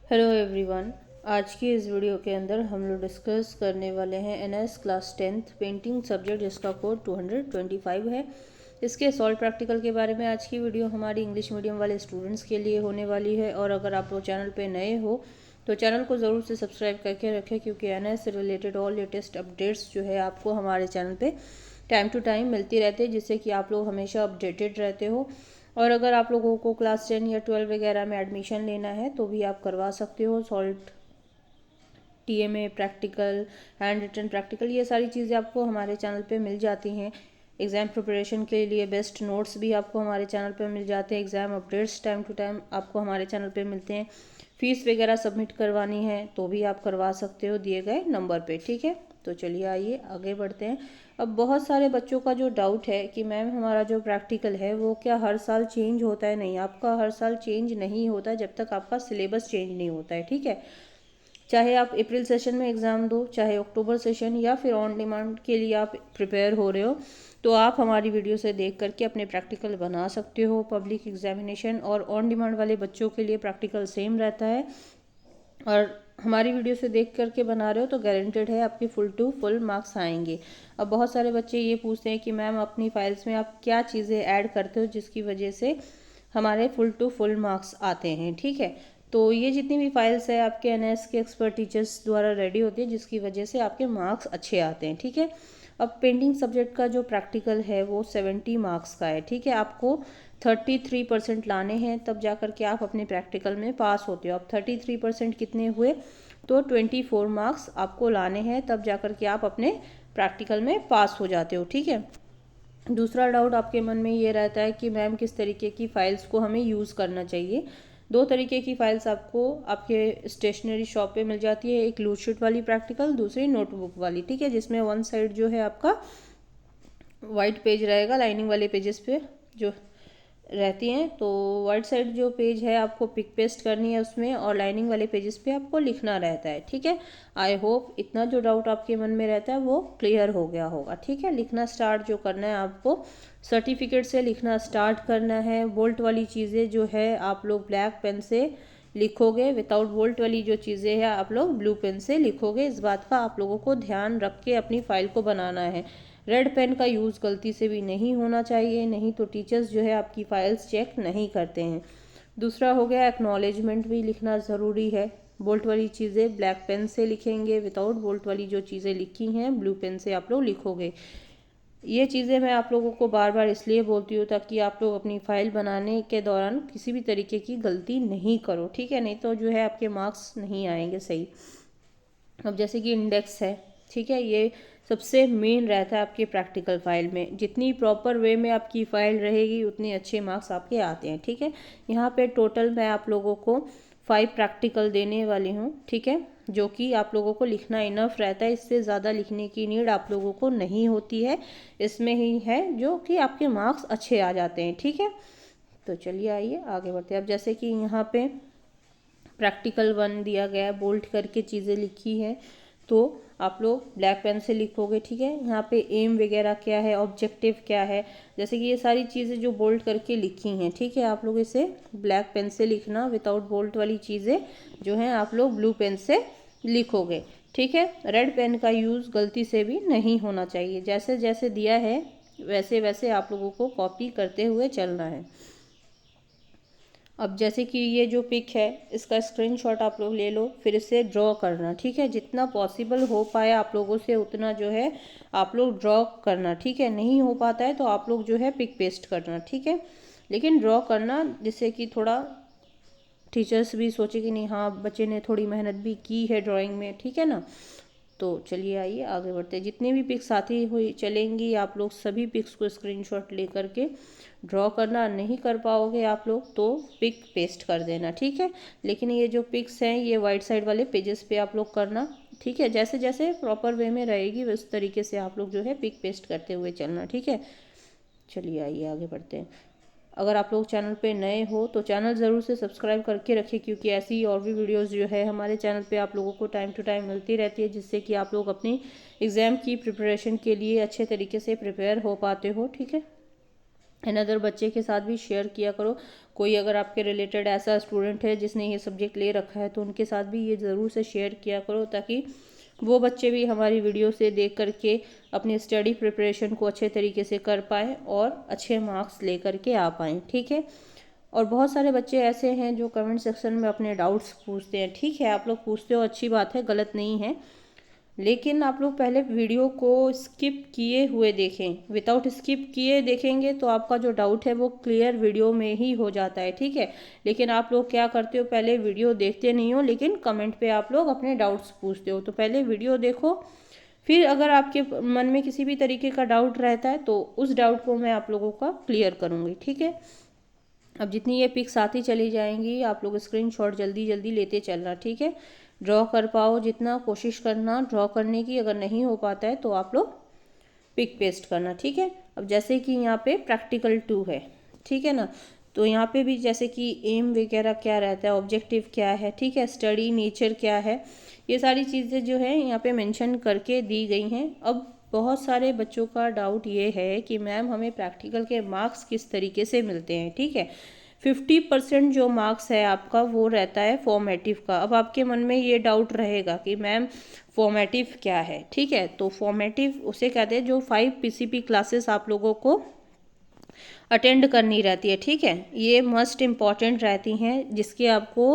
Hello everyone. आज की इस वीडियो के अंदर हम लोग डिस्कस करने वाले हैं NS class 10th painting subject जिसका कोड 225 है। इसके सॉल्व प्रैक्टिकल के बारे में आज की वीडियो हमारी इंग्लिश मीडियम वाले स्टूडेंट्स के लिए होने वाली है। और अगर आप लोग चैनल पे नए हो तो चैनल को ज़रूर से सब्सक्राइब करके रखें, क्योंकि एनएस से रिलेटेड ऑल लेटेस्ट अपडेट्स जो है आपको हमारे चैनल पर टाइम टू टाइम मिलती रहती है, जिससे कि आप लोग हमेशा अपडेटेड रहते हो। और अगर आप लोगों को क्लास 10 या 12 वगैरह में एडमिशन लेना है तो भी आप करवा सकते हो। Salt TMA practical, handwritten practical, ये सारी चीज़ें आपको हमारे चैनल पे मिल जाती हैं। एग्ज़ाम प्रिपरेशन के लिए बेस्ट नोट्स भी आपको हमारे चैनल पे मिल जाते हैं। Exam updates time to time आपको हमारे चैनल पे मिलते हैं। फ़ीस वगैरह सबमिट करवानी है तो भी आप करवा सकते हो दिए गए नंबर पे, ठीक है। तो चलिए आइए आगे बढ़ते हैं। अब बहुत सारे बच्चों का जो डाउट है कि मैम हमारा जो प्रैक्टिकल है वो क्या हर साल चेंज होता है? नहीं, आपका हर साल चेंज नहीं होता जब तक आपका सिलेबस चेंज नहीं होता है, ठीक है। चाहे आप अप्रैल सेशन में एग्ज़ाम दो, चाहे अक्टूबर सेशन, या फिर ऑन डिमांड के लिए आप प्रिपेयर हो रहे हो, तो आप हमारी वीडियो से देख करके अपने प्रैक्टिकल बना सकते हो। पब्लिक एग्जामिनेशन और ऑन डिमांड वाले बच्चों के लिए प्रैक्टिकल सेम रहता है, और हमारी वीडियो से देख करके बना रहे हो तो गारंटेड है आपके फुल टू फुल मार्क्स आएंगे। अब बहुत सारे बच्चे ये पूछते हैं कि मैम अपनी फाइल्स में आप क्या चीज़ें ऐड करते हो जिसकी वजह से हमारे फुल टू फुल मार्क्स आते हैं, ठीक है। तो ये जितनी भी फाइल्स है आपके एनएस के एक्सपर्ट टीचर्स द्वारा रेडी होती है, जिसकी वजह से आपके मार्क्स अच्छे आते हैं, ठीक है। अब पेंटिंग सब्जेक्ट का जो प्रैक्टिकल है वो 70 मार्क्स का है, ठीक है। आपको 33% लाने हैं तब जा कर के आप अपने प्रैक्टिकल में पास होते हो। अब 33% कितने हुए? तो 24 मार्क्स आपको लाने हैं तब जा कर के आप अपने प्रैक्टिकल में पास हो जाते हो, ठीक है। दूसरा डाउट आपके मन में ये रहता है कि मैम किस तरीके की फ़ाइल्स को हमें यूज़ करना चाहिए। दो तरीके की फ़ाइल्स आपको आपके स्टेशनरी शॉप पे मिल जाती है, एक लूज शीट वाली प्रैक्टिकल, दूसरी नोटबुक वाली, ठीक है। जिसमें वन साइड जो है आपका वाइट पेज रहेगा, लाइनिंग वाले पेजेस पे जो रहती हैं, तो वाइट साइड जो पेज है आपको पिक पेस्ट करनी है उसमें, और लाइनिंग वाले पेजेस पे आपको लिखना रहता है, ठीक है। आई होप इतना जो डाउट आपके मन में रहता है वो क्लियर हो गया होगा, ठीक है। लिखना स्टार्ट जो करना है आपको सर्टिफिकेट से लिखना स्टार्ट करना है। बोल्ट वाली चीज़ें जो है आप लोग ब्लैक पेन से लिखोगे, विदाउट बोल्ट वाली जो चीज़ें हैं आप लोग ब्लू पेन से लिखोगे। इस बात का आप लोगों को ध्यान रख के अपनी फाइल को बनाना है। रेड पेन का यूज़ गलती से भी नहीं होना चाहिए, नहीं तो टीचर्स जो है आपकी फाइल्स चेक नहीं करते हैं। दूसरा हो गया एक्नॉलेजमेंट भी लिखना ज़रूरी है। बोल्ट वाली चीज़ें ब्लैक पेन से लिखेंगे, विदाउट बोल्ट वाली जो चीज़ें लिखी हैं ब्लू पेन से आप लोग लिखोगे। ये चीज़ें मैं आप लोगों को बार बार इसलिए बोलती हूँ ताकि आप लोग अपनी फ़ाइल बनाने के दौरान किसी भी तरीके की गलती नहीं करो, ठीक है। नहीं तो जो है आपके मार्क्स नहीं आएंगे सही। अब जैसे कि इंडेक्स है, ठीक है, ये सबसे मेन रहता है आपके प्रैक्टिकल फाइल में। जितनी प्रॉपर वे में आपकी फ़ाइल रहेगी उतने अच्छे मार्क्स आपके आते हैं, ठीक है। यहाँ पे टोटल मैं आप लोगों को 5 प्रैक्टिकल देने वाली हूँ, ठीक है, जो कि आप लोगों को लिखना इनफ रहता है। इससे ज़्यादा लिखने की नीड आप लोगों को नहीं होती है, इसमें ही है जो कि आपके मार्क्स अच्छे आ जाते हैं, ठीक है। तो चलिए आइए आगे बढ़ते हैं। अब जैसे कि यहाँ पे प्रैक्टिकल 1 दिया गया है, बोल्ट करके चीज़ें लिखी हैं, तो आप लोग ब्लैक पेन से लिखोगे, ठीक है। यहाँ पे एम वगैरह क्या है, ऑब्जेक्टिव क्या है, जैसे कि ये सारी चीज़ें जो बोल्ट करके लिखी हैं, ठीक है, आप लोग इसे ब्लैक पेन से लिखना। विदाउट बोल्ट वाली चीज़ें जो हैं आप लोग ब्लू पेन से लिखोगे, ठीक है। रेड पेन का यूज़ गलती से भी नहीं होना चाहिए। जैसे जैसे दिया है वैसे वैसे आप लोगों को कॉपी करते हुए चलना है। अब जैसे कि ये जो पिक है इसका स्क्रीनशॉट आप लोग ले लो, फिर इसे ड्रॉ करना, ठीक है। जितना पॉसिबल हो पाए आप लोगों से उतना जो है आप लोग ड्रॉ करना, ठीक है। नहीं हो पाता है तो आप लोग जो है पिक पेस्ट करना, ठीक है। लेकिन ड्रॉ करना जिससे कि थोड़ा टीचर्स भी सोचे कि नहीं हाँ बच्चे ने थोड़ी मेहनत भी की है ड्राइंग में, ठीक है ना। तो चलिए आइए आगे बढ़ते हैं। जितनी भी पिक्स आती हुई चलेंगी आप लोग सभी पिक्स को स्क्रीनशॉट ले करके ड्रॉ करना। नहीं कर पाओगे आप लोग तो पिक पेस्ट कर देना, ठीक है। लेकिन ये जो पिक्स हैं ये वाइट साइड वाले पेजेस पे आप लोग करना, ठीक है। जैसे जैसे प्रॉपर वे में रहेगी उस तरीके से आप लोग जो है पिक पेस्ट करते हुए चलना, ठीक है। चलिए आइए आगे बढ़ते हैं। अगर आप लोग चैनल पे नए हो तो चैनल ज़रूर से सब्सक्राइब करके रखें, क्योंकि ऐसी और भी वीडियोस जो है हमारे चैनल पे आप लोगों को टाइम टू टाइम मिलती रहती है, जिससे कि आप लोग अपनी एग्ज़ाम की प्रिपरेशन के लिए अच्छे तरीके से प्रिपेयर हो पाते हो, ठीक है। अनदर बच्चे के साथ भी शेयर किया करो। कोई अगर आपके रिलेटेड ऐसा स्टूडेंट है जिसने ये सब्जेक्ट ले रखा है तो उनके साथ भी ये ज़रूर से शेयर किया करो, ताकि वो बच्चे भी हमारी वीडियो से देख करके अपनी स्टडी प्रिपरेशन को अच्छे तरीके से कर पाएँ और अच्छे मार्क्स ले करके आ पाएँ। ठीक है। और बहुत सारे बच्चे ऐसे हैं जो कमेंट सेक्शन में अपने डाउट्स पूछते हैं। ठीक है, आप लोग पूछते हो, अच्छी बात है, गलत नहीं है, लेकिन आप लोग पहले वीडियो को स्किप किए हुए देखें। विदाउट स्किप किए देखेंगे तो आपका जो डाउट है वो क्लियर वीडियो में ही हो जाता है। ठीक है, लेकिन आप लोग क्या करते हो, पहले वीडियो देखते नहीं हो लेकिन कमेंट पे आप लोग अपने डाउट्स पूछते हो। तो पहले वीडियो देखो, फिर अगर आपके मन में किसी भी तरीके का डाउट रहता है तो उस डाउट को मैं आप लोगों का क्लियर करूँगी। ठीक है। अब जितनी ये पिक्स आती चली जाएंगी आप लोग स्क्रीनशॉट जल्दी जल्दी लेते चलना। ठीक है, ड्रॉ कर पाओ जितना कोशिश करना ड्रॉ करने की, अगर नहीं हो पाता है तो आप लोग पिक पेस्ट करना। ठीक है। अब जैसे कि यहाँ पे प्रैक्टिकल 2 है, ठीक है ना, तो यहाँ पे भी जैसे कि एम वगैरह क्या रहता है, ऑब्जेक्टिव क्या है, ठीक है, स्टडी नेचर क्या है, ये सारी चीज़ें जो है यहाँ पे मेंशन करके दी गई हैं। अब बहुत सारे बच्चों का डाउट ये है कि मैम हमें प्रैक्टिकल के मार्क्स किस तरीके से मिलते हैं। ठीक है, 50% जो मार्क्स है आपका वो रहता है फॉर्मेटिव का। अब आपके मन में ये डाउट रहेगा कि मैम फॉर्मेटिव क्या है। ठीक है, तो फॉर्मेटिव उसे कहते हैं जो 5 PCP क्लासेस आप लोगों को अटेंड करनी रहती है। ठीक है, ये मस्ट इम्पॉर्टेंट रहती हैं, जिसके आपको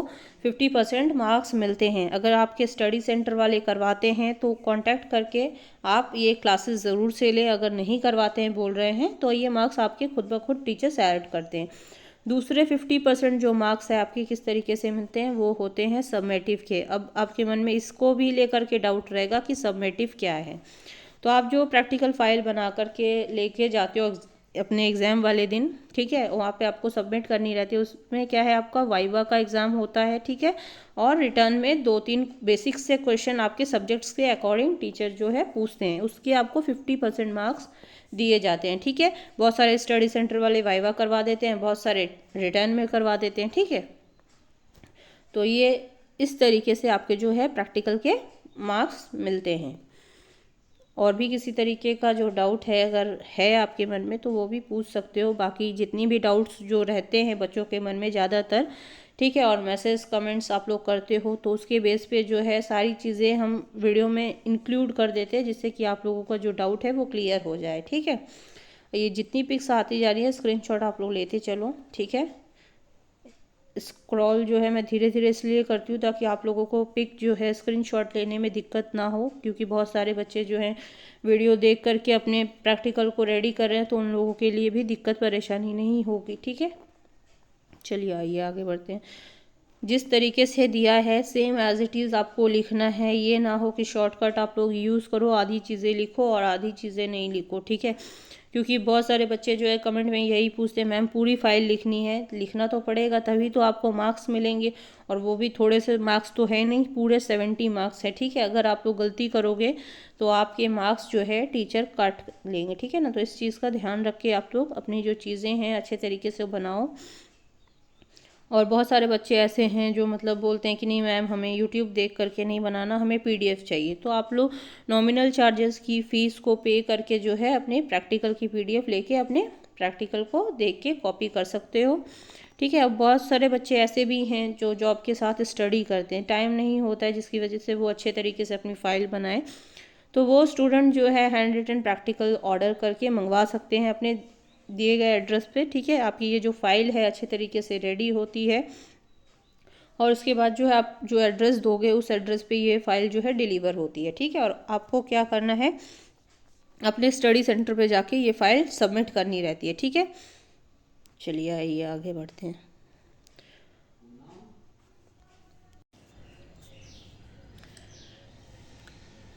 50% मार्क्स मिलते हैं। अगर आपके स्टडी सेंटर वाले करवाते हैं तो कांटेक्ट करके आप ये क्लासेस ज़रूर से लें। अगर नहीं करवाते हैं बोल रहे हैं तो ये मार्क्स आपके खुद ब खुद टीचर्स ऐड करते हैं। दूसरे 50% जो मार्क्स है आपके किस तरीके से मिलते हैं, वो होते हैं सबमेटिव के। अब आपके मन में इसको भी लेकर के डाउट रहेगा कि सबमेटिव क्या है। तो आप जो प्रैक्टिकल फाइल बना करके लेके जाते हो अपने एग्ज़ाम वाले दिन, ठीक है, वहाँ पे आपको सबमिट करनी रहती है। उसमें क्या है, आपका वाइवा का एग्ज़ाम होता है। ठीक है, और रिटर्न में 2-3 बेसिक से क्वेश्चन आपके सब्जेक्ट्स के अकॉर्डिंग टीचर जो है पूछते हैं, उसके आपको 50% मार्क्स दिए जाते हैं। ठीक है, बहुत सारे स्टडी सेंटर वाले वाइवा करवा देते हैं, बहुत सारे रिटर्न में करवा देते हैं। ठीक है, तो ये इस तरीके से आपके जो है प्रैक्टिकल के मार्क्स मिलते हैं। और भी किसी तरीके का जो डाउट है अगर है आपके मन में तो वो भी पूछ सकते हो। बाकी जितनी भी डाउट्स जो रहते हैं बच्चों के मन में ज़्यादातर, ठीक है, और मैसेज कमेंट्स आप लोग करते हो तो उसके बेस पे जो है सारी चीज़ें हम वीडियो में इंक्लूड कर देते हैं, जिससे कि आप लोगों का जो डाउट है वो क्लियर हो जाए। ठीक है, ये जितनी पिक्स आती जा रही है स्क्रीनशॉट आप लोग लेते चलो। ठीक है, स्क्रॉल जो है मैं धीरे धीरे इसलिए करती हूँ ताकि आप लोगों को पिक जो है स्क्रीनशॉट लेने में दिक्कत ना हो, क्योंकि बहुत सारे बच्चे जो हैं वीडियो देख करके अपने प्रैक्टिकल को रेडी कर रहे हैं, तो उन लोगों के लिए भी दिक्कत परेशानी नहीं होगी। ठीक है, चलिए आइए आगे बढ़ते हैं। जिस तरीके से दिया है सेम एज इट इज़ आपको लिखना है। ये ना हो कि शॉर्टकट आप लोग यूज़ करो, आधी चीज़ें लिखो और आधी चीज़ें नहीं लिखो। ठीक है, क्योंकि बहुत सारे बच्चे जो है कमेंट में यही पूछते हैं मैम पूरी फाइल लिखनी है। लिखना तो पड़ेगा, तभी तो आपको मार्क्स मिलेंगे, और वो भी थोड़े से मार्क्स तो है नहीं, पूरे 70 मार्क्स है। ठीक है, अगर आप लोग गलती करोगे तो आपके मार्क्स जो है टीचर काट लेंगे। ठीक है ना, तो इस चीज़ का ध्यान रख के आप लोग अपनी जो चीज़ें हैं अच्छे तरीके से बनाओ। और बहुत सारे बच्चे ऐसे हैं जो मतलब बोलते हैं कि नहीं मैम हमें यूट्यूब देख करके नहीं बनाना, हमें PDF चाहिए। तो आप लोग नॉमिनल चार्जेस की फ़ीस को पे करके जो है अपने प्रैक्टिकल की PDF लेके अपने प्रैक्टिकल को देख के कॉपी कर सकते हो। ठीक है, अब बहुत सारे बच्चे ऐसे भी हैं जो जॉब के साथ स्टडी करते हैं, टाइम नहीं होता है जिसकी वजह से वो अच्छे तरीके से अपनी फ़ाइल बनाए। तो वो स्टूडेंट जो है हैंड रिटन प्रैक्टिकल ऑर्डर करके मंगवा सकते हैं अपने दिए गए एड्रेस पे। ठीक है, आपकी ये जो फाइल है अच्छे तरीके से रेडी होती है, और उसके बाद जो है आप जो एड्रेस दोगे उस एड्रेस पे ये फाइल जो है डिलीवर होती है। ठीक है, और आपको क्या करना है, अपने स्टडी सेंटर पे जाके ये फाइल सबमिट करनी रहती है। ठीक है, चलिए आइए आगे बढ़ते हैं।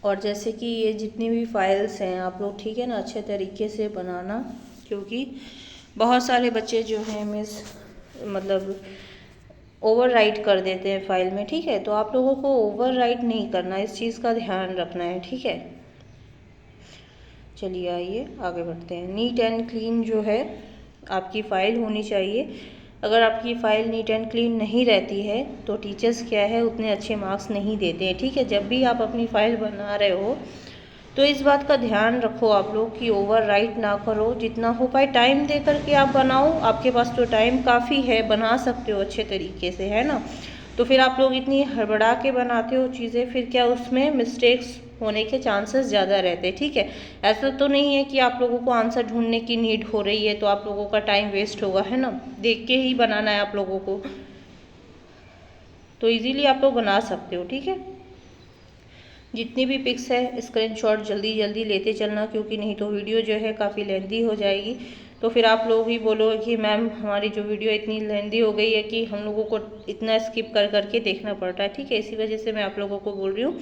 और जैसे कि ये जितनी भी फाइल्स हैं आप लोग, ठीक है ना, अच्छे तरीके से बनाना, क्योंकि बहुत सारे बच्चे जो हैं मिस मतलब ओवर राइट कर देते हैं फाइल में। ठीक है, तो आप लोगों को ओवर राइट नहीं करना, इस चीज़ का ध्यान रखना है। ठीक है, चलिए आइए आगे बढ़ते हैं। नीट एंड क्लीन जो है आपकी फ़ाइल होनी चाहिए। अगर आपकी फ़ाइल नीट एंड क्लीन नहीं रहती है तो टीचर्स क्या है उतने अच्छे मार्क्स नहीं देते हैं। ठीक है, जब भी आप अपनी फ़ाइल बना रहे हो तो इस बात का ध्यान रखो आप लोग कि ओवर राइट ना करो, जितना हो पाए टाइम दे करके आप बनाओ। आपके पास तो टाइम काफ़ी है, बना सकते हो अच्छे तरीके से, है ना। तो फिर आप लोग इतनी हड़बड़ा के बनाते हो चीज़ें, फिर क्या उसमें मिस्टेक्स होने के चांसेस ज़्यादा रहते हैं, ठीक है। ऐसा तो नहीं है कि आप लोगों को आंसर ढूंढने की नीड हो रही है तो आप लोगों का टाइम वेस्ट होगा, है ना। देख के ही बनाना है आप लोगों को, तो इजीली आप लोग बना सकते हो, ठीक है। जितनी भी पिक्स है स्क्रीनशॉट जल्दी जल्दी लेते चलना, क्योंकि नहीं तो वीडियो जो है काफ़ी लेंथी हो जाएगी। तो फिर आप लोग ही बोलोगे कि मैम हमारी जो वीडियो इतनी लेंथी हो गई है कि हम लोगों को इतना स्किप कर करके देखना पड़ रहा है, ठीक है। इसी वजह से मैं आप लोगों को बोल रही हूँ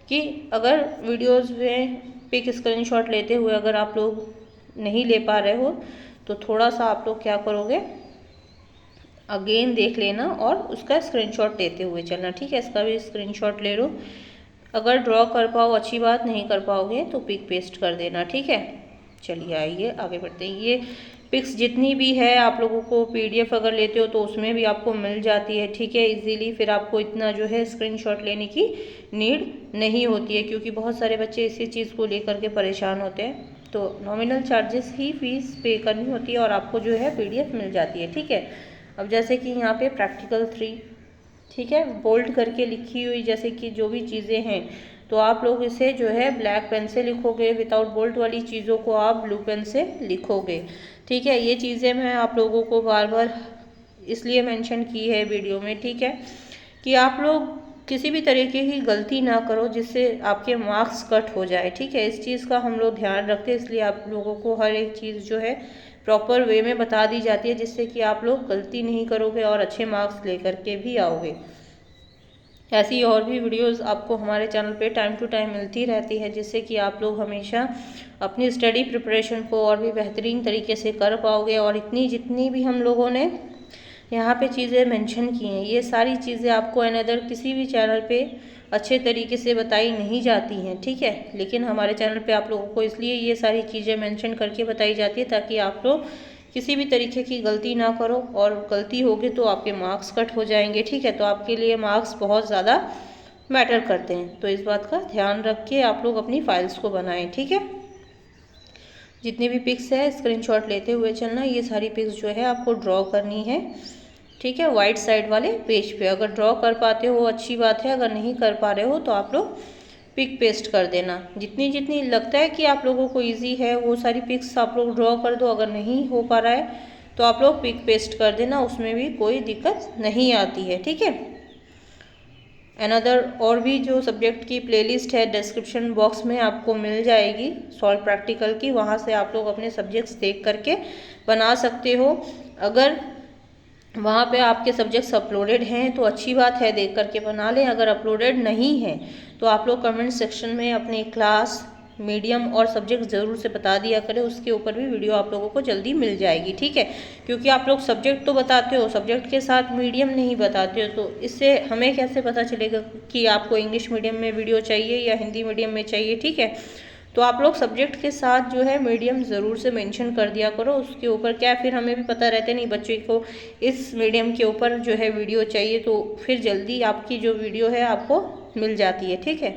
कि अगर वीडियोज़ में पिक स्क्रीनशॉट लेते हुए अगर आप लोग नहीं ले पा रहे हो तो थोड़ा सा आप लोग क्या करोगे, अगेन देख लेना और उसका स्क्रीनशॉट लेते हुए चलना, ठीक है। इसका भी स्क्रीनशॉट ले लो। अगर ड्रॉ कर पाओ अच्छी बात, नहीं कर पाओगे तो पिक पेस्ट कर देना, ठीक है। चलिए आइए आगे बढ़ते हैं। ये पिक्स जितनी भी है आप लोगों को पीडीएफ अगर लेते हो तो उसमें भी आपको मिल जाती है, ठीक है, इजीली। फिर आपको इतना जो है स्क्रीनशॉट लेने की नीड नहीं होती है, क्योंकि बहुत सारे बच्चे इसी चीज़ को लेकर के परेशान होते हैं। तो नॉमिनल चार्जेस ही फीस पे करनी होती है और आपको जो है पीडीएफ मिल जाती है, ठीक है। अब जैसे कि यहाँ पे प्रैक्टिकल 3, ठीक है, बोल्ड करके लिखी हुई जैसे कि जो भी चीज़ें हैं, तो आप लोग इसे जो है ब्लैक पेन से लिखोगे, विदाउट बोल्ड वाली चीज़ों को आप ब्लू पेन से लिखोगे, ठीक है। ये चीज़ें मैं आप लोगों को बार बार इसलिए मेंशन की है वीडियो में, ठीक है, कि आप लोग किसी भी तरीके की गलती ना करो जिससे आपके मार्क्स कट हो जाए, ठीक है। इस चीज़ का हम लोग ध्यान रखते हैं, इसलिए आप लोगों को हर एक चीज़ जो है प्रॉपर वे में बता दी जाती है, जिससे कि आप लोग गलती नहीं करोगे और अच्छे मार्क्स लेकर के भी आओगे। ऐसी और भी वीडियोस आपको हमारे चैनल पे टाइम टू टाइम मिलती रहती है, जिससे कि आप लोग हमेशा अपनी स्टडी प्रिपरेशन को और भी बेहतरीन तरीके से कर पाओगे। और इतनी जितनी भी हम लोगों ने यहाँ पे चीज़ें मेंशन की हैं, ये सारी चीज़ें आपको अनदर किसी भी चैनल पे अच्छे तरीके से बताई नहीं जाती हैं, ठीक है। लेकिन हमारे चैनल पे आप लोगों को इसलिए ये सारी चीज़ें मेंशन करके बताई जाती है ताकि आप लोग किसी भी तरीके की गलती ना करो, और गलती होगी तो आपके मार्क्स कट हो जाएंगे, ठीक है। तो आपके लिए मार्क्स बहुत ज़्यादा मैटर करते हैं, तो इस बात का ध्यान रख के आप लोग अपनी फाइल्स को बनाएं, ठीक है। जितनी भी पिक्स है स्क्रीनशॉट लेते हुए चलना। ये सारी पिक्स जो है आपको ड्रॉ करनी है, ठीक है, वाइट साइड वाले पेज पे। अगर ड्रॉ कर पाते हो अच्छी बात है, अगर नहीं कर पा रहे हो तो आप लोग पिक पेस्ट कर देना। जितनी जितनी लगता है कि आप लोगों को इजी है वो सारी पिक्स आप लोग ड्रॉ कर दो। अगर नहीं हो पा रहा है तो आप लोग पिक पेस्ट कर देना, उसमें भी कोई दिक्कत नहीं आती है, ठीक है। अनदर और भी जो सब्जेक्ट की प्लेलिस्ट है डिस्क्रिप्शन बॉक्स में आपको मिल जाएगी सॉल्व प्रैक्टिकल की, वहाँ से आप लोग अपने सब्जेक्ट्स देख करके बना सकते हो। अगर वहाँ पे आपके सब्जेक्ट्स अपलोडेड हैं तो अच्छी बात है, देख करके बना लें। अगर अपलोडेड नहीं है तो आप लोग कमेंट सेक्शन में अपने क्लास, मीडियम और सब्जेक्ट ज़रूर से बता दिया करें, उसके ऊपर भी वीडियो आप लोगों को जल्दी मिल जाएगी, ठीक है। क्योंकि आप लोग सब्जेक्ट तो बताते हो, सब्जेक्ट के साथ मीडियम नहीं बताते हो, तो इससे हमें कैसे पता चलेगा कि आपको इंग्लिश मीडियम में वीडियो चाहिए या हिंदी मीडियम में चाहिए, ठीक है। तो आप लोग सब्जेक्ट के साथ जो है मीडियम ज़रूर से मेंशन कर दिया करो, उसके ऊपर क्या फिर हमें भी पता रहता नहीं बच्चे को इस मीडियम के ऊपर जो है वीडियो चाहिए, तो फिर जल्दी आपकी जो वीडियो है आपको मिल जाती है, ठीक है।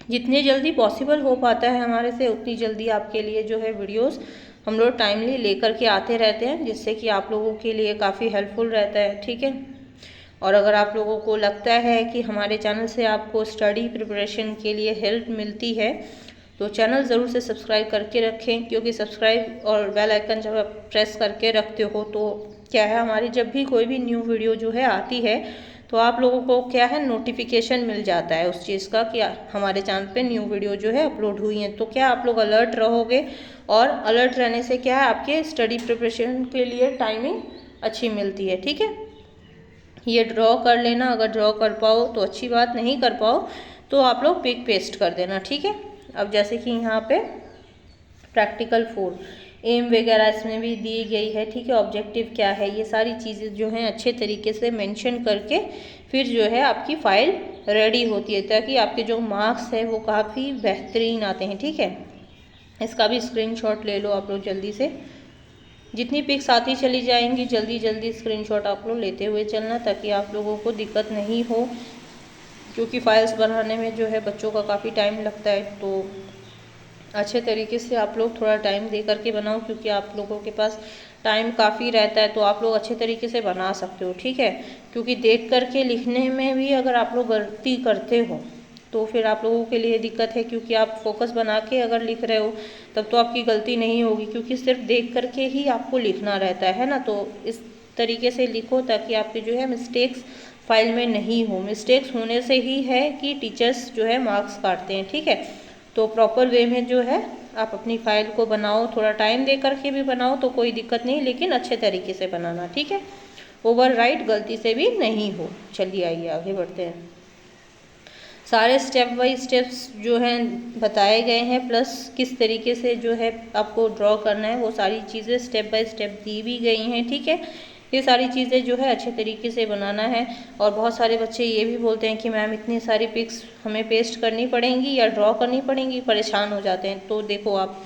जितनी जल्दी पॉसिबल हो पाता है हमारे से उतनी जल्दी आपके लिए जो है वीडियोस हम लोग टाइमली लेकर के आते रहते हैं, जिससे कि आप लोगों के लिए काफ़ी हेल्पफुल रहता है, ठीक है। और अगर आप लोगों को लगता है कि हमारे चैनल से आपको स्टडी प्रिपरेशन के लिए हेल्प मिलती है तो चैनल ज़रूर से सब्सक्राइब करके रखें, क्योंकि सब्सक्राइब और बेल आइकन जब आप प्रेस करके रखते हो तो क्या है, हमारी जब भी कोई भी न्यू वीडियो जो है आती है तो आप लोगों को क्या है नोटिफिकेशन मिल जाता है उस चीज़ का कि हमारे चैनल पे न्यू वीडियो जो है अपलोड हुई है। तो क्या आप लोग अलर्ट रहोगे, और अलर्ट रहने से क्या है आपके स्टडी प्रिपरेशन के लिए टाइमिंग अच्छी मिलती है, ठीक है। ये ड्रॉ कर लेना, अगर ड्रॉ कर पाओ तो अच्छी बात, नहीं कर पाओ तो आप लोग पिक पेस्ट कर देना, ठीक है। अब जैसे कि यहाँ पे प्रैक्टिकल 4 एम वगैरह इसमें भी दी गई है, ठीक है, ऑब्जेक्टिव क्या है, ये सारी चीज़ें जो हैं अच्छे तरीके से मेंशन करके फिर जो है आपकी फ़ाइल रेडी होती है, ताकि आपके जो मार्क्स है वो काफ़ी बेहतरीन आते हैं, ठीक है। इसका भी स्क्रीनशॉट ले लो आप लोग जल्दी से। जितनी पिक्स आती चली जाएंगी जल्दी जल्दी स्क्रीनशॉट आप लोग लेते हुए चलना, ताकि आप लोगों को दिक्कत नहीं हो। क्योंकि फाइल्स बनाने में जो है बच्चों का काफ़ी टाइम लगता है। तो अच्छे तरीके से आप लोग थोड़ा टाइम दे करके बनाओ, क्योंकि आप लोगों के पास टाइम काफ़ी रहता है तो आप लोग अच्छे तरीके से बना सकते हो, ठीक है। क्योंकि देख करके लिखने में भी अगर आप लोग गलती करते हो तो फिर आप लोगों के लिए दिक्कत है, क्योंकि आप फोकस बना के अगर लिख रहे हो तब तो आपकी गलती नहीं होगी, क्योंकि सिर्फ देख करके ही आपको लिखना रहता है ना। तो इस तरीके से लिखो ताकि आपके जो है मिस्टेक्स फाइल में नहीं हो। मिस्टेक्स होने से ही है कि टीचर्स जो है मार्क्स काटते हैं, ठीक है। तो प्रॉपर वे में जो है आप अपनी फाइल को बनाओ, थोड़ा टाइम दे करके भी बनाओ तो कोई दिक्कत नहीं, लेकिन अच्छे तरीके से बनाना, ठीक है। ओवरराइट गलती से भी नहीं हो। चलिए आइए आगे बढ़ते हैं। सारे स्टेप बाई स्टेप्स जो हैं बताए गए हैं, प्लस किस तरीके से जो है आपको ड्रॉ करना है वो सारी चीज़ें स्टेप बाय स्टेप दी भी गई हैं, ठीक है। ये सारी चीज़ें जो है अच्छे तरीके से बनाना है। और बहुत सारे बच्चे ये भी बोलते हैं कि मैम इतनी सारी पिक्स हमें पेस्ट करनी पड़ेंगी या ड्रॉ करनी पड़ेंगी, परेशान हो जाते हैं। तो देखो, आप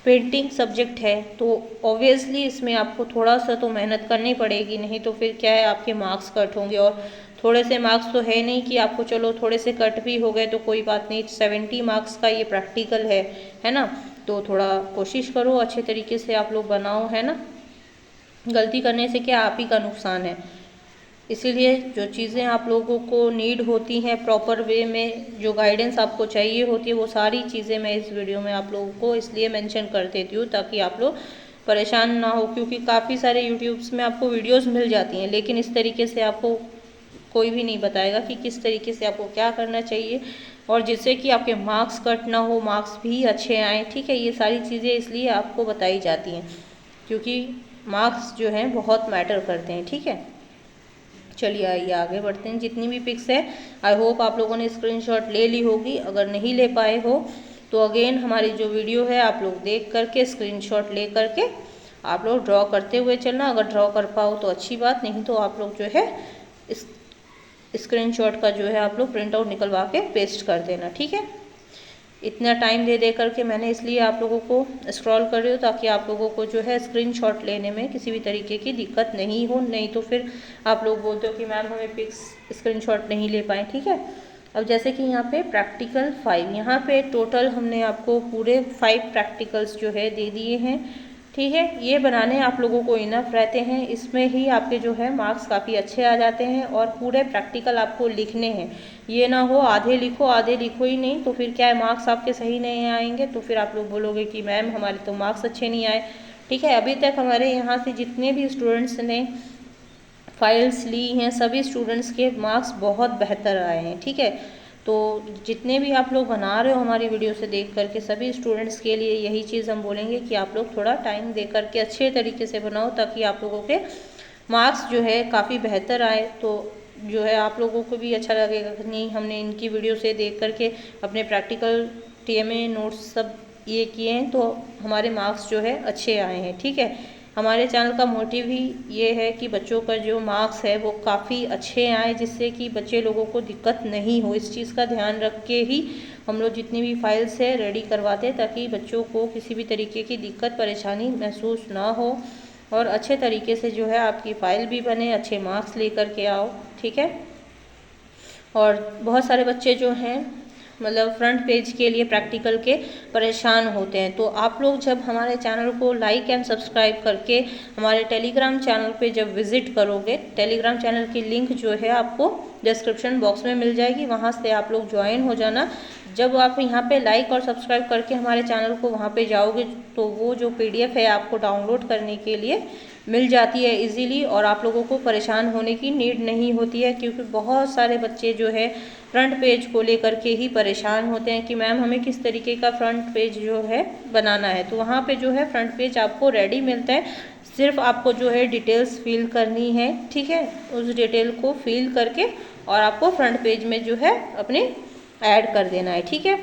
पेंटिंग सब्जेक्ट है तो ऑब्वियसली इसमें आपको थोड़ा सा तो मेहनत करनी पड़ेगी, नहीं तो फिर क्या है आपके मार्क्स कट होंगे। और थोड़े से मार्क्स तो है नहीं कि आपको चलो थोड़े से कट भी हो गए तो कोई बात नहीं, 70 मार्क्स का ये प्रैक्टिकल है ना। तो थोड़ा कोशिश करो अच्छे तरीके से आप लोग बनाओ, है ना। गलती करने से क्या आप ही का नुकसान है। इसीलिए जो चीज़ें आप लोगों को नीड होती हैं प्रॉपर वे में, जो गाइडेंस आपको चाहिए होती है, वो सारी चीज़ें मैं इस वीडियो में आप लोगों को इसलिए मेंशन कर देती हूँ ताकि आप लोग परेशान ना हो। क्योंकि काफ़ी सारे यूट्यूब्स में आपको वीडियोस मिल जाती हैं, लेकिन इस तरीके से आपको कोई भी नहीं बताएगा कि किस तरीके से आपको क्या करना चाहिए, और जिससे कि आपके मार्क्स कट ना हो, मार्क्स भी अच्छे आएँ, ठीक है। ये सारी चीज़ें इसलिए आपको बताई जाती हैं क्योंकि मार्क्स जो हैं बहुत मैटर करते हैं, ठीक है। चलिए आइए आगे बढ़ते हैं। जितनी भी पिक्स है आई होप आप लोगों ने स्क्रीनशॉट ले ली होगी। अगर नहीं ले पाए हो तो अगेन हमारी जो वीडियो है आप लोग देख करके स्क्रीनशॉट ले करके आप लोग ड्रॉ करते हुए चलना। अगर ड्रॉ कर पाओ तो अच्छी बात, नहीं तो आप लोग जो है इस स्क्रीनशॉट का जो है आप लोग प्रिंट आउट निकलवा के पेस्ट कर देना, ठीक है। इतना टाइम दे करके मैंने इसलिए आप लोगों को स्क्रॉल कर रही हूँ ताकि आप लोगों को जो है स्क्रीनशॉट लेने में किसी भी तरीके की दिक्कत नहीं हो। नहीं तो फिर आप लोग बोलते हो कि मैम हमें पिक्स स्क्रीनशॉट नहीं ले पाए, ठीक है। अब जैसे कि यहाँ पे प्रैक्टिकल 5, यहाँ पे टोटल हमने आपको पूरे 5 प्रैक्टिकल्स जो है दे दिए हैं, ठीक है। ये बनाने आप लोगों को इनफ रहते हैं, इसमें ही आपके जो है मार्क्स काफ़ी अच्छे आ जाते हैं। और पूरे प्रैक्टिकल आपको लिखने हैं, ये ना हो आधे लिखो ही नहीं, तो फिर क्या है मार्क्स आपके सही नहीं आएंगे, तो फिर आप लोग बोलोगे कि मैम हमारे तो मार्क्स अच्छे नहीं आए, ठीक है। अभी तक हमारे यहाँ से जितने भी स्टूडेंट्स ने फाइल्स ली हैं सभी स्टूडेंट्स के मार्क्स बहुत बेहतर आए हैं, ठीक है। तो जितने भी आप लोग बना रहे हो हमारी वीडियो से देख करके सभी स्टूडेंट्स के लिए यही चीज़ हम बोलेंगे कि आप लोग थोड़ा टाइम दे करके अच्छे तरीके से बनाओ ताकि आप लोगों के मार्क्स जो है काफ़ी बेहतर आए। तो जो है आप लोगों को भी अच्छा लगेगा कि नहीं हमने इनकी वीडियो से देख करके अपने प्रैक्टिकल TMA नोट्स सब ये किए हैं तो हमारे मार्क्स जो है अच्छे आए हैं, ठीक है। हमारे चैनल का मोटिव ही ये है कि बच्चों का जो मार्क्स है वो काफ़ी अच्छे आए, जिससे कि बच्चे लोगों को दिक्कत नहीं हो। इस चीज़ का ध्यान रख के ही हम लोग जितनी भी फाइल्स है रेडी करवाते हैं ताकि बच्चों को किसी भी तरीके की दिक्कत परेशानी महसूस ना हो और अच्छे तरीके से जो है आपकी फ़ाइल भी बने, अच्छे मार्क्स लेकर के आओ, ठीक है। और बहुत सारे बच्चे जो हैं मतलब फ्रंट पेज के लिए प्रैक्टिकल के परेशान होते हैं, तो आप लोग जब हमारे चैनल को लाइक एंड सब्सक्राइब करके हमारे टेलीग्राम चैनल पे जब विज़िट करोगे, टेलीग्राम चैनल की लिंक जो है आपको डिस्क्रिप्शन बॉक्स में मिल जाएगी, वहाँ से आप लोग ज्वाइन हो जाना। जब आप यहाँ पे लाइक और सब्सक्राइब करके हमारे चैनल को वहाँ पे जाओगे तो वो जो PDF है आपको डाउनलोड करने के लिए मिल जाती है इजीली, और आप लोगों को परेशान होने की नीड नहीं होती है। क्योंकि बहुत सारे बच्चे जो है फ्रंट पेज को लेकर के ही परेशान होते हैं कि मैम हमें किस तरीके का फ्रंट पेज जो है बनाना है। तो वहाँ पे जो है फ्रंट पेज आपको रेडी मिलता है, सिर्फ आपको जो है डिटेल्स फिल करनी है, ठीक है। उस डिटेल को फिल करके और आपको फ्रंट पेज में जो है अपने ऐड कर देना है, ठीक है।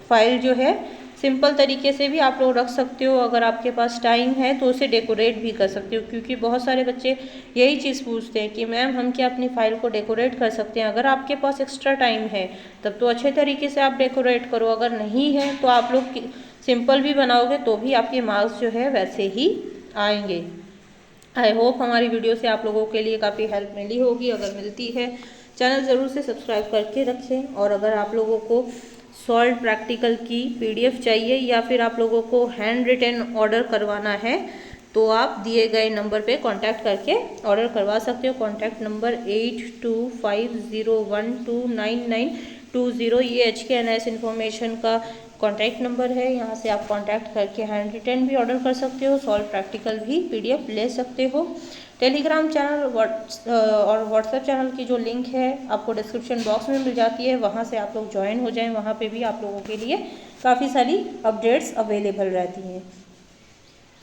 फाइल जो है सिंपल तरीके से भी आप लोग रख सकते हो, अगर आपके पास टाइम है तो उसे डेकोरेट भी कर सकते हो। क्योंकि बहुत सारे बच्चे यही चीज़ पूछते हैं कि मैम हम क्या अपनी फ़ाइल को डेकोरेट कर सकते हैं। अगर आपके पास एक्स्ट्रा टाइम है तब तो अच्छे तरीके से आप डेकोरेट करो, अगर नहीं है तो आप लोग सिंपल भी बनाओगे तो भी आपके मार्क्स जो है वैसे ही आएंगे। आई होप हमारी वीडियो से आप लोगों के लिए काफ़ी हेल्प मिली होगी। अगर मिलती है चैनल ज़रूर से सब्सक्राइब करके रखें। और अगर आप लोगों को सॉल्व प्रैक्टिकल की PDF चाहिए या फिर आप लोगों को हैंड रिटन ऑर्डर करवाना है तो आप दिए गए नंबर पे कांटेक्ट करके ऑर्डर करवा सकते हो। Contact number 8250129920। ये HKNS इन्फॉर्मेशन का कांटेक्ट नंबर है। यहाँ से आप कांटेक्ट करके हैंड रिटन भी ऑर्डर कर सकते हो, सॉल्व प्रैक्टिकल भी PDF ले सकते हो। टेलीग्राम चैनल और व्हाट्सएप चैनल की जो लिंक है आपको डिस्क्रिप्शन बॉक्स में मिल जाती है, वहाँ से आप लोग ज्वाइन हो जाएं। वहाँ पे भी आप लोगों के लिए काफ़ी सारी अपडेट्स अवेलेबल रहती हैं।